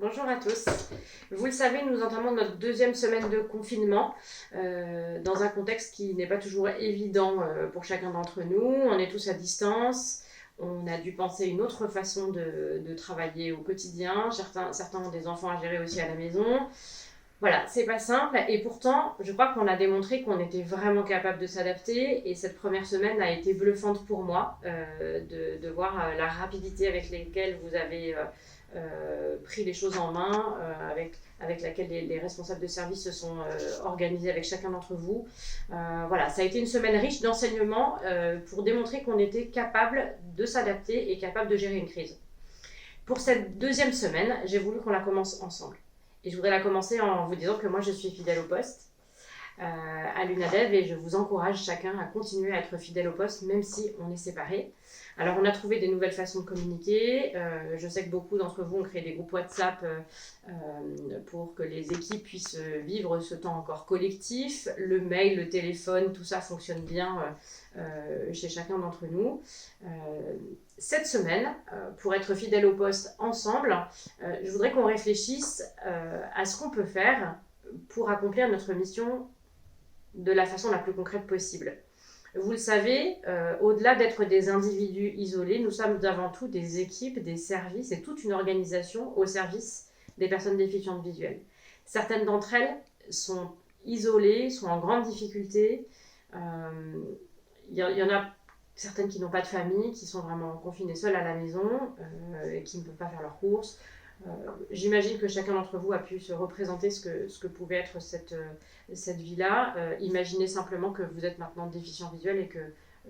Bonjour à tous. Vous le savez, nous entamons notre deuxième semaine de confinement dans un contexte qui n'est pas toujours évident pour chacun d'entre nous. On est tous à distance. On a dû penser une autre façon de travailler au quotidien. Certains ont des enfants à gérer aussi à la maison. Voilà, c'est pas simple. Et pourtant, je crois qu'on a démontré qu'on était vraiment capable de s'adapter. Et cette première semaine a été bluffante pour moi de voir la rapidité avec laquelle vous avez pris les choses en main, avec laquelle les responsables de service se sont organisés avec chacun d'entre vous. Voilà, ça a été une semaine riche d'enseignements pour démontrer qu'on était capable de s'adapter et capable de gérer une crise. Pour cette deuxième semaine, j'ai voulu qu'on la commence ensemble. Et je voudrais la commencer en vous disant que moi je suis fidèle au poste à l'UNADEV et je vous encourage chacun à continuer à être fidèle au poste même si on est séparés. Alors on a trouvé des nouvelles façons de communiquer. Je sais que beaucoup d'entre vous ont créé des groupes WhatsApp pour que les équipes puissent vivre ce temps encore collectif. Le mail, le téléphone, tout ça fonctionne bien chez chacun d'entre nous. Cette semaine, pour être fidèle au poste ensemble, je voudrais qu'on réfléchisse à ce qu'on peut faire pour accomplir notre mission de la façon la plus concrète possible. Vous le savez, au-delà d'être des individus isolés, nous sommes avant tout des équipes, des services et toute une organisation au service des personnes déficientes visuelles. Certaines d'entre elles sont isolées, sont en grande difficulté. Il y en a certaines qui n'ont pas de famille, qui sont vraiment confinées seules à la maison et qui ne peuvent pas faire leurs courses. J'imagine que chacun d'entre vous a pu se représenter ce que pouvait être cette vie-là. Imaginez simplement que vous êtes maintenant déficient visuel et que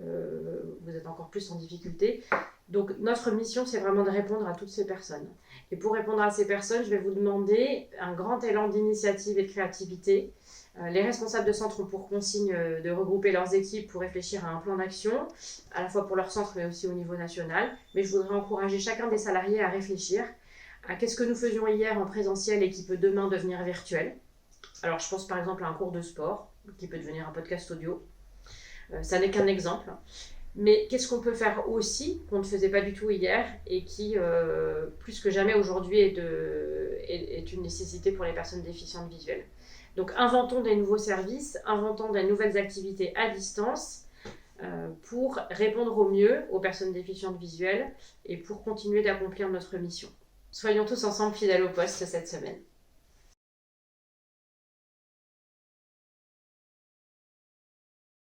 vous êtes encore plus en difficulté. Donc notre mission, c'est vraiment de répondre à toutes ces personnes. Et pour répondre à ces personnes, je vais vous demander un grand élan d'initiative et de créativité. Les responsables de centre ont pour consigne de regrouper leurs équipes pour réfléchir à un plan d'action, à la fois pour leur centre mais aussi au niveau national. Mais je voudrais encourager chacun des salariés à réfléchir à qu'est-ce que nous faisions hier en présentiel et qui peut demain devenir virtuel. Alors je pense par exemple à un cours de sport qui peut devenir un podcast audio. Ça n'est qu'un exemple. Mais qu'est-ce qu'on peut faire aussi qu'on ne faisait pas du tout hier et qui, plus que jamais aujourd'hui, est une nécessité pour les personnes déficientes visuelles. Donc inventons des nouveaux services, inventons des nouvelles activités à distance pour répondre au mieux aux personnes déficientes visuelles et pour continuer d'accomplir notre mission. Soyons tous ensemble fidèles au poste cette semaine.